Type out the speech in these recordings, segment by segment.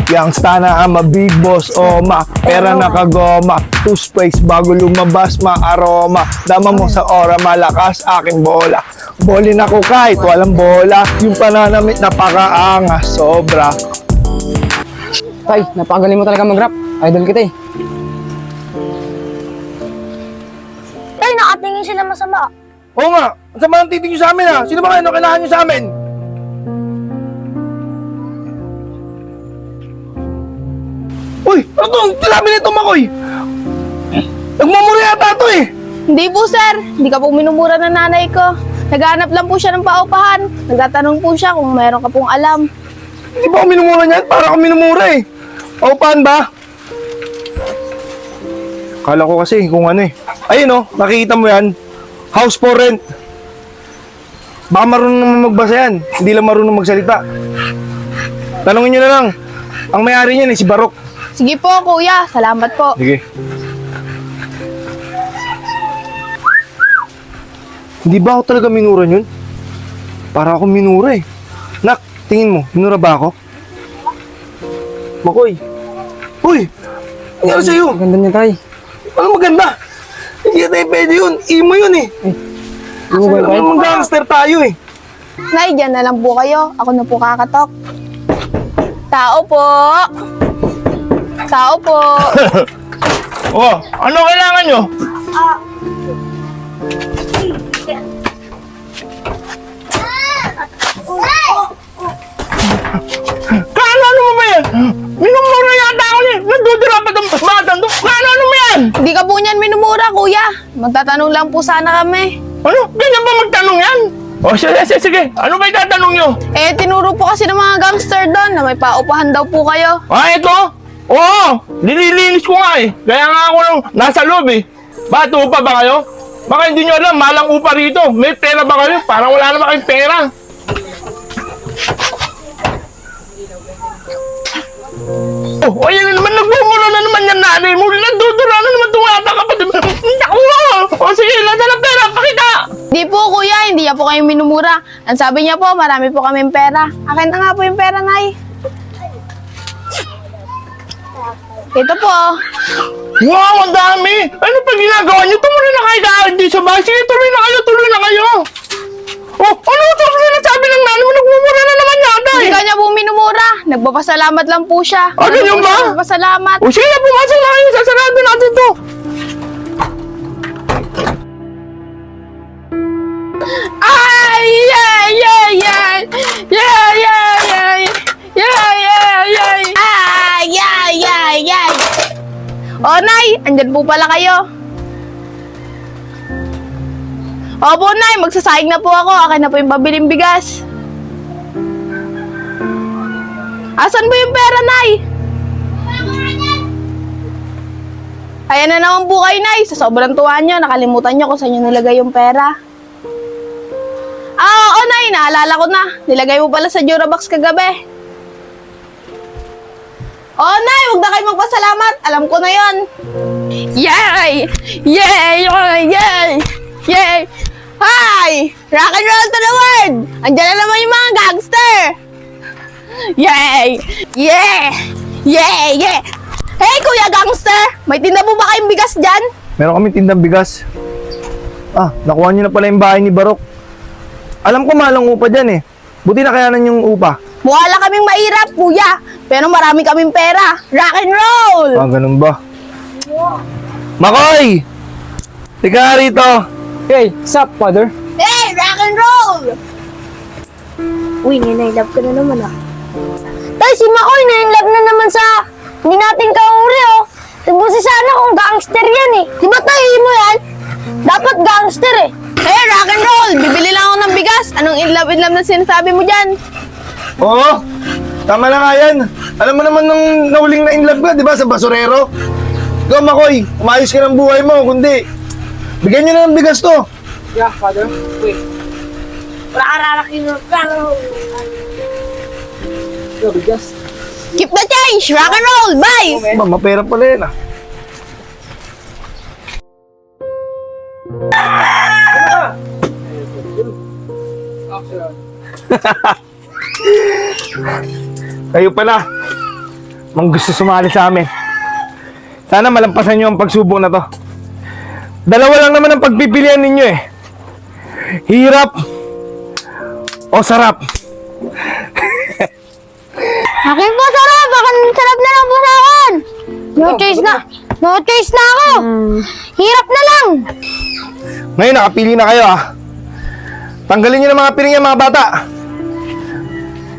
Youngsta na ama, big boss, oma. Pera na kagoma, toothpaste bago lumabas, ma-aroma. Dama mo sa ora, malakas aking bola. Bolin ako kahit walang bola. Yung pananamit napakaangas, sobra. Tay, napakagaling mo talaga mag-rap. Idol kita eh. Tay, nakatingin sila masama. Oo nga, ang sama ng titig nyo sa amin ha. Sino ba kayo kailangan nyo sa amin? Uy, ano to? Tinabi nito Makoy. Nagmumura yata ito eh. Hindi po, sir. Hindi ka po minumura ng nanay ko. Naghahanap lang po siya ng paupahan. Nagtatanong po siya kung meron ka pong alam. Hindi ba ako minumura niyan? Para ako minumura eh. Paupahan ba? Kala ko kasi kung ano eh. Ayun oh, nakikita mo yan. House for rent. Baka marunong naman magbasa yan. Hindi lang marunong magsalita. Tanungin nyo na lang. Ang may-ari niyan eh, si Barok. Sige po, kuya. Salamat po. Sige. Hindi ba ako talaga minura yun? Para ako minura eh. Nak, tingin mo, minura ba ako? Makoy. Uy! Ano nangyari sa'yo? Ganda niya, Tay. Ano maganda? Hindi tayo pwede yun. Imo yun eh. Imo ba, Tay? Mga gangster tayo eh. Nay, dyan na lang po kayo. Ako na po kakatok. Tao po. Tao po. Oh, ano kailangan nyo? Ano mo ba yan? Minumura yata ako niya. Nandudura pa itong bata. Ano mo yan? Hindi ka po niyan minumura, kuya. Magtatanong lang po sana kami. Ano? Ganyan ba magtanong yan? O, sige. Ano ba itatanong nyo? Eh, tinuro po kasi ng mga gangster doon na may paupahan daw po kayo. Ah, ito? Oo, nililinis ko nga eh. Kaya nga ako nung nasa loob eh. Bakit upa ba kayo? Baka hindi nyo alam, malang upa rito. May pera ba kayo? Parang wala naman kayong pera. Oh, ayan na naman, nagmumura na naman yan nanay mo. Nandudura na naman itong ata kapatid. Naku! O sige, lada ng pera, pakita! Di po, kuya. Hindi niya po kayo minumura. Ang sabi niya po, marami po kaming pera. Akin na nga po yung pera, nay. Ito po. Wow, ang dami! Ano pa ginagawa nyo? Tumuloy na kayo dahil di sa bahay. Sige, tuloy na kayo. Oh, ano ito? Sinasabi ng nanay mo, nagmumura na naman yata Hindi eh. ka niya po minumura. Nagpapasalamat lang po siya. Ah, ganyan ba? Nagpapasalamat. O sige, pumasok na kayo. Sasarado natin to. Ay! Ay! O, nay, andyan po pala kayo. Opo, nay, magsasayang na po ako. Akin na po yung pabiling bigas. Asan po yung pera, nay? Ayan na naman po kayo, nay. Sa sobrang tuwa nyo, nakalimutan nyo kung saan nyo nilagay yung pera. Ah, oo, nay. Naalala ko na. Nilagay mo pala sa Durabox kagabi. Oo, nay. Huwag na kayo magpasalamat. Alam ko na yon. Yay! Yay! Yay! Hi! Rock and roll to the world! Andiyan na naman yung mga gangster! Yay! Yeah! Hey, Kuya Gangster! May tinda po ba kayong bigas dyan? Meron kami tindang bigas. Ah, nakuha nyo na pala yung bahay ni Barok. Alam ko malang upa dyan eh. Buti na kayanan yung upa. Mukha lang kaming mahirap, Kuya. Pero marami kaming pera. Rock and roll! Ah, ganun ba? Makoy! Tika nga rito. Hey, sup, father? Hey, rock and roll! Uy, ninailab ka na naman ah. Tay, si Makoy ninailab na naman sa hindi natin kauri oh. Busi sana kung gangster yan eh. Di ba tayo mo yan? Dapat gangster eh. Hey, rock and roll! Bibili lang ako ng bigas. Anong inlove na sinasabi mo dyan? Oo, tama na nga yan. Alam mo naman nung nauling na inlove ka, di ba, sa basurero? Ikaw, Makoy, umayos ka ng buhay mo, kundi bigyan nyo na ng bigas to. Yeah, father. Wait. Wala ka rarakin mo. Yo, bigas. Keep the change! Rock and roll! Bye! Ba, mapera pala yan ah. Kayo pala. mang gusto sumali sa amin. Sana malampasan nyo ang pagsubok na to. Dalawa lang naman ang pagpipilian ninyo eh. Hirap o sarap. Akin po, sarap! Akin, sarap na lang po sa akin! No choice na! No choice na ako! Hirap na lang! Ngayon, nakapili na kayo ah. Tanggalin nyo ng mga piring yan, mga bata.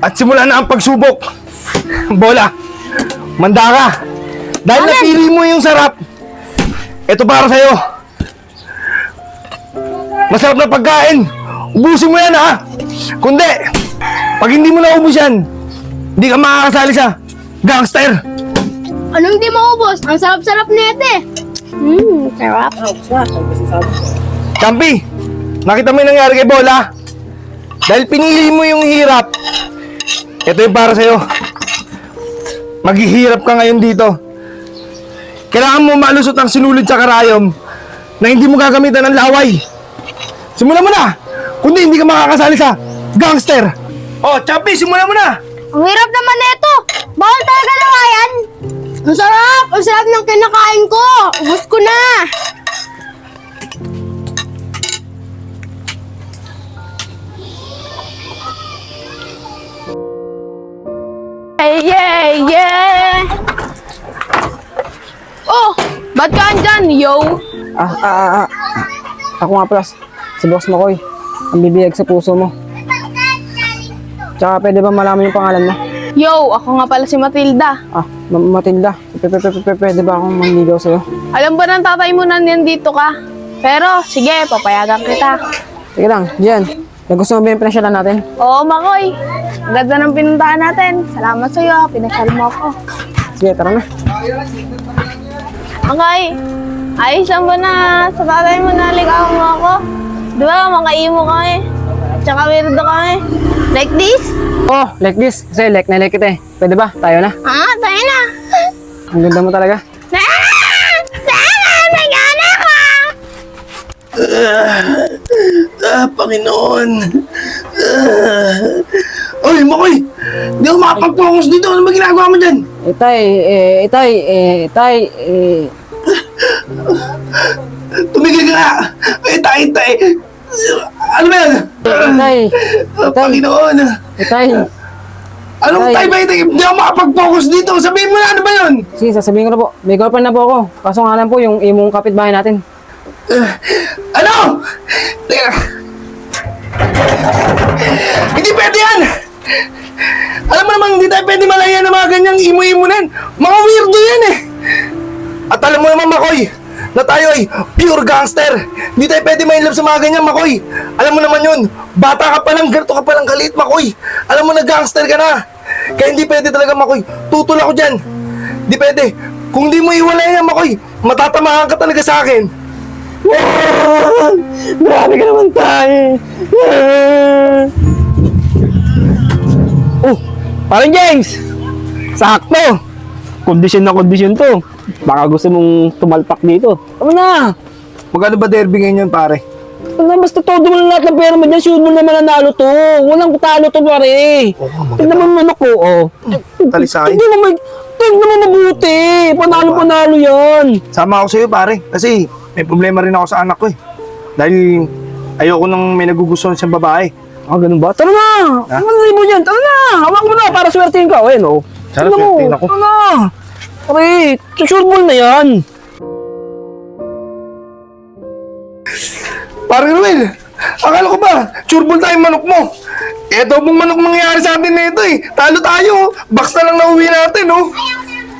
At simulan na ang pagsubok. Bola, manda ka. Dahil Amen. napili mo yung sarap, ito para sa'yo. Masarap na pagkain. Ubusin mo yan ha. Kundi, pag hindi mo naubos yan, hindi ka makakasali sa gangster. Anong di maubos? Ang sarap-sarap nito eh! Sarap. Champi, nakita mo yung nangyari kay Bola? Dahil pinili mo yung hirap, ito yung para sa'yo. Maghihirap ka ngayon dito. Kailangan mo malusot ang sinulid sa karayom na hindi mo gagamitan ng laway. Simulan mo na! Kundi hindi ka makakasali sa gangster. Oh, Champi, simulan mo na! Ang hirap naman nito! Bawal talaga lawayan! Ang sarap! Ang sarap ng kinakain ko! Ubus ko na! Yay! Yay! Oh! Ba't ka andyan, yo? Ako nga pala, si Boss Makoy. Ang bibiyag sa puso mo. Tsaka pwede ba malaman yung pangalan mo? Yo, ako nga pala si Matilda. Matilda. Pwede ba akong manligaw sa'yo? Alam ba ng tatay mo na nandito ka? Pero, sige, papayagan kita. Sige lang, Jen. Nagustuhan mo ba yung pinasyalan natin? Oo, Makoy. Ang ganda ng pinuntahan natin. Salamat sa'yo, pinasyal mo ako. Sige, tara na. Makoy, ayos lang ba na sa tatay mo na ligawan mo ako? Di ba, makaimo kami. Tsaka weirdo kami. Like this? Oh, like this. Kasi like na like kita eh. Pwede ba? Tayo na. Tayo na. Ang ganda mo talaga. Nagana ko! Panginoon. Oy, Makoy! Hindi ako makapag-focus dito. Ano ba ginagawa mo dyan? Tumigil ka nga! Itay! Ano ba yan? Panginoon! Anong Tay. tayo ba ito? Hindi ako makapag-focus dito. Sabihin mo na, ano ba yun? Sige, sasabihin ko na po. May girlfriend na po ako. Kaso nga lang po yung imong kapitbahay natin. Ano? Teka. Hindi pwede yan! Alam mo naman, hindi tayo pwede malayan ng mga ganyang imo-imo-nan. Mga weirdo yan eh. At alam mo naman, Makoy, na tayo ay pure gangster. Hindi tayo pwede ma-inlove sa mga ganyan, Makoy. Alam mo naman yun, bata ka pa lang, ganito ka pa lang galit, Makoy. Alam mo na gangster ka na. Kaya hindi pwede talaga, Makoy. Tutol ako dyan. Hindi pwede. Kung di mo iwalay yan, Makoy, matatamaan ka talaga sa akin. Grabe ka naman tayo. Oh, parang James! Sakto! Kondisyon na kondisyon to. Baka gusto mong tumalpak dito. Ano na? Magkano ba derby ngayon yun, pare? Ano, basta todo mo na lahat ng pera mo dyan. Sure mo naman nanalo to. Walang talo to, pare. Tignan mo naman ako, oh. Talisay. Tignan mo mabuti. Panalo yan. Sama ako sa'yo, pare. Kasi may problema rin ako sa anak ko eh. Dahil ayoko nang may nagugustuhan siyang babae. Ganun ba? Tara na! Ha? Ano mo dyan? Tara na! Hawak mo na para swertein ka. Ayun, oh. Sana Tignan mo. swertein ako. Tara na! Pare, sure ball na yan. Parang Ruel, akala ko ba, sureball tayong manok mo. Eto pong manok mangyayari sa atin na ito eh. Talo tayo, box na lang nauwi natin oh.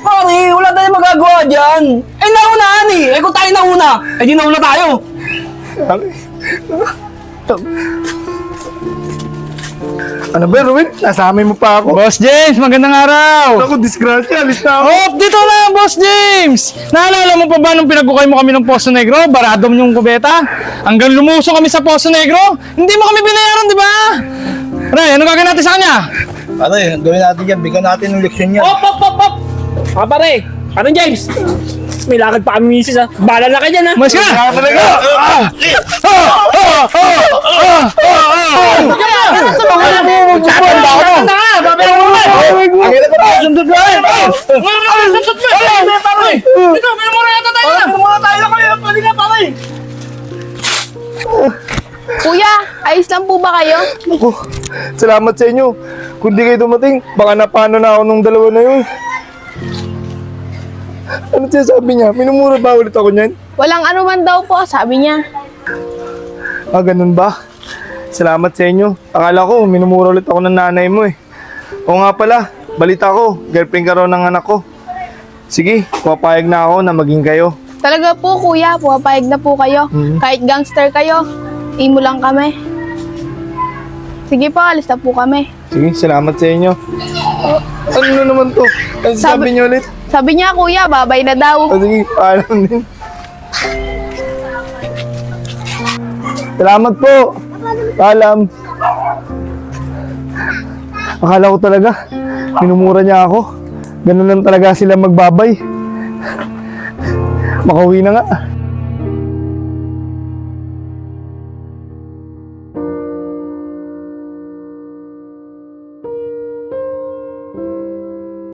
Pare, wala tayong magagawa dyan. Naunahan eh. Kung tayo nauna, di nauna tayo. Ano ba Ruel, nasa amin mo pa ako. Boss James, magandang araw. Ako, disgrasya, alis na ako. Oh, dito na, Boss James! Naalala mo pa ba nung pinagkukay mo kami ng Poso Negro? Baradom yung kubeta? Hanggang lumusong kami sa Poso Negro? Hindi mo kami binayaran, di ba? Ray, ano gagawin natin sa kanya? Pare, gawin natin yan, bigyan natin ng leksyon yan. Op! Pare, parang James. May lakad pa kami misis ha. Bala na ka dyan ha. Mas ka! Kaya talaga! Sundot lang! Sapat mo! Pare! Dito, minumura yata tayo na! Minumura tayo kayo! Pwede nga, pare! Kuya, ayos lang po ba kayo? Ako, salamat sa inyo. Kung di kayo dumating, baka napano na ako nung dalawa na yun. Ano sinasabi niya? Minumura ba ulit ako niyan? Walang anuman daw po, sabi niya. Ah, ganun ba? Salamat sa inyo. Akala ko, minumura ulit ako ng nanay mo eh. Oo nga pala, balita ko, girlfriend ka raw ng anak ko. Sige, papayag na ako na maging kayo. Talaga po kuya, pumapayag na po kayo. Kahit gangster kayo, imo lang kami. Sige po, alis na po kami. Sige, salamat sa inyo. Ano na naman to? Ano sabi niyo ulit? Sabi niya kuya, babay na daw. O sige, paalam din. Salamat po. Paalam. Akala ko talaga, minumura niya ako. Ganun lang talaga sila magbabay. Makauwi na nga.